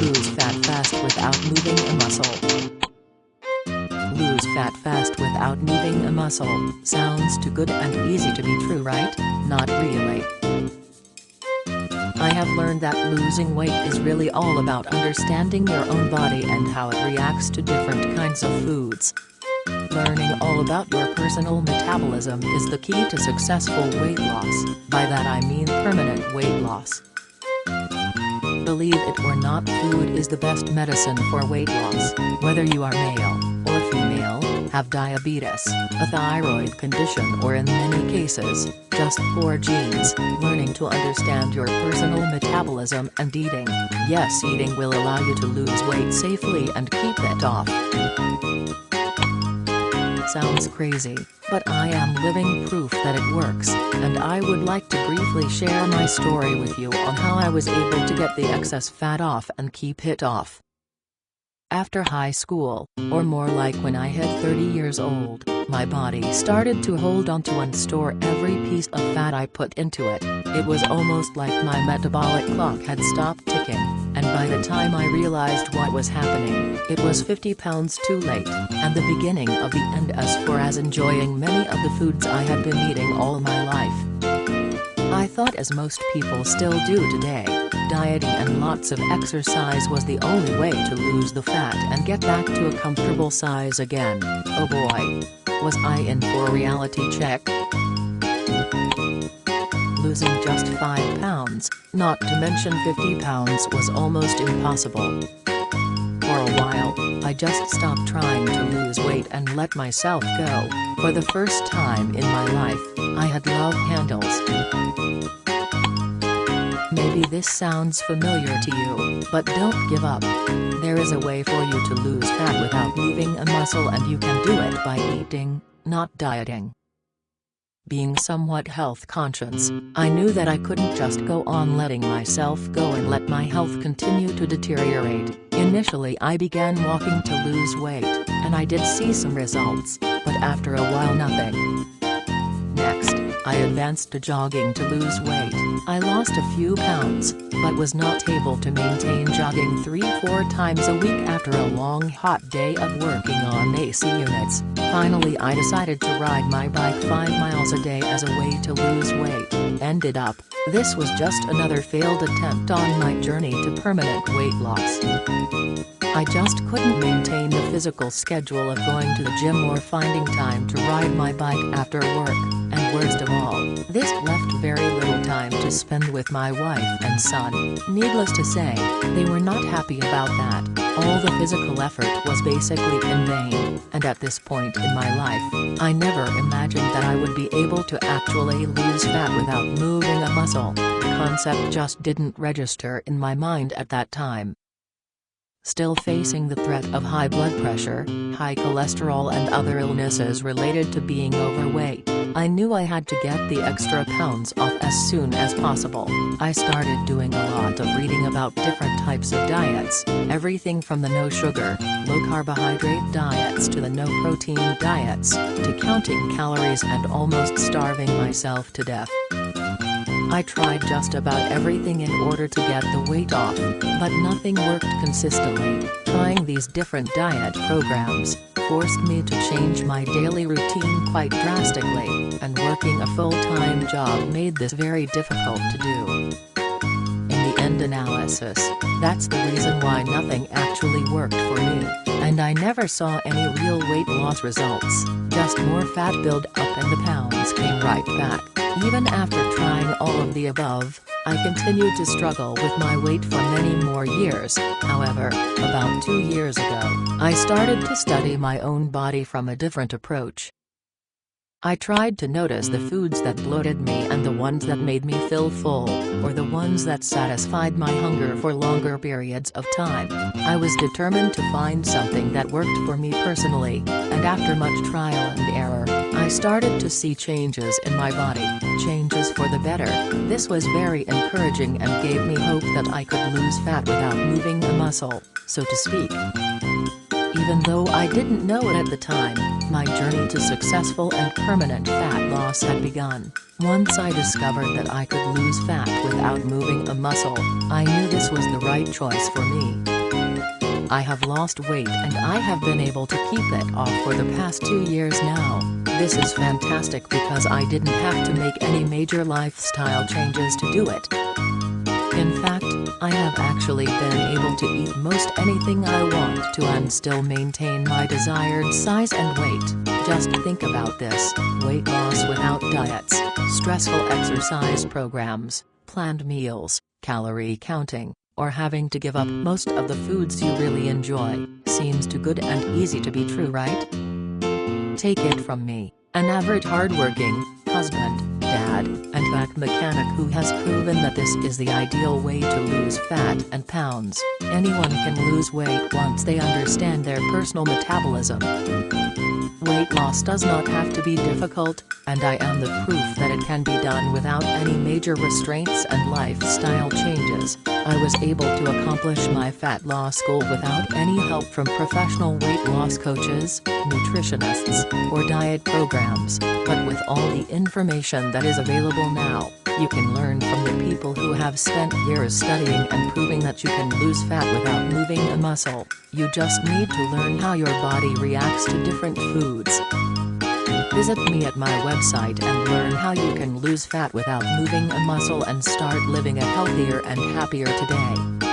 Lose fat fast without moving a muscle. Lose fat fast without moving a muscle. Sounds too good and easy to be true, right? Not really. I have learned that losing weight is really all about understanding your own body and how it reacts to different kinds of foods. Learning all about your personal metabolism is the key to successful weight loss. By that I mean permanent weight loss. Believe it or not, food is the best medicine for weight loss. Whether you are male or female, have diabetes, a thyroid condition, or in many cases, just poor genes, learning to understand your personal metabolism and eating, yes, eating will allow you to lose weight safely and keep it off. Sounds crazy, but I am living proof that it works, and I would like to briefly share my story with you on how I was able to get the excess fat off and keep it off. After high school, or more like when I hit 30 years old, my body started to hold on to and store every piece of fat I put into it. It was almost like my metabolic clock had stopped ticking, and by the time I realized what was happening, it was 50 pounds too late, and the beginning of the end as far as enjoying many of the foods I had been eating all my life. I thought, as most people still do today, dieting and lots of exercise was the only way to lose the fat and get back to a comfortable size again. Oh boy! Was I in for a reality check? Losing just 5 pounds, not to mention 50 pounds, was almost impossible. For a while, I just stopped trying to lose weight and let myself go. For the first time in my life, I had love handles. Maybe this sounds familiar to you, but don't give up. There is a way for you to lose fat without moving a muscle, and you can do it by eating, not dieting. Being somewhat health conscious, I knew that I couldn't just go on letting myself go and let my health continue to deteriorate. Initially I began walking to lose weight, and I did see some results, but after a while nothing. Next, I advanced to jogging to lose weight. I lost a few pounds, but was not able to maintain jogging 3-4 times a week after a long hot day of working on AC units. Finally I decided to ride my bike 5 miles a day as a way to lose weight. Ended up, this was just another failed attempt on my journey to permanent weight loss. I just couldn't maintain the physical schedule of going to the gym or finding time to ride my bike after work, and worst of all, this left very little time to spend with my wife and son. Needless to say, they were not happy about that. All the physical effort was basically in vain, and at this point in my life, I never imagined that I would be able to actually lose fat without moving a muscle. The concept just didn't register in my mind at that time. Still facing the threat of high blood pressure, high cholesterol and other illnesses related to being overweight, I knew I had to get the extra pounds off as soon as possible. I started doing a lot of reading about different types of diets, everything from the no-sugar, low-carbohydrate diets to the no-protein diets, to counting calories and almost starving myself to death. I tried just about everything in order to get the weight off, but nothing worked consistently. Trying these different diet programs forced me to change my daily routine quite drastically, and working a full-time job made this very difficult to do. In the end analysis, that's the reason why nothing actually worked for me, and I never saw any real weight loss results, just more fat build up and the pounds came right back. Even after trying all of the above, I continued to struggle with my weight for many more years. However, about 2 years ago, I started to study my own body from a different approach. I tried to notice the foods that bloated me and the ones that made me feel full, or the ones that satisfied my hunger for longer periods of time. I was determined to find something that worked for me personally, and after much trial and error, I started to see changes in my body, changes for the better. This was very encouraging and gave me hope that I could lose fat without moving a muscle, so to speak. Even though I didn't know it at the time, my journey to successful and permanent fat loss had begun. Once I discovered that I could lose fat without moving a muscle, I knew this was the right choice for me. I have lost weight and I have been able to keep it off for the past 2 years now. This is fantastic because I didn't have to make any major lifestyle changes to do it. In fact, I have actually been able to eat most anything I want to and still maintain my desired size and weight. Just think about this: weight loss without diets, stressful exercise programs, planned meals, calorie counting, or having to give up most of the foods you really enjoy. Seems too good and easy to be true, right? Take it from me, an average hardworking husband, dad, and vac mechanic who has proven that this is the ideal way to lose fat and pounds. Anyone can lose weight once they understand their personal metabolism. Weight loss does not have to be difficult, and I am the proof that it can be done without any major restraints and lifestyle changes. I was able to accomplish my fat loss goal without any help from professional weight loss coaches, nutritionists, or diet programs, but with all the information that is available now, you can learn from the people who have spent years studying and proving that you can lose fat without moving a muscle. You just need to learn how your body reacts to different foods. Visit me at my website and learn how you can lose fat without moving a muscle and start living a healthier and happier today.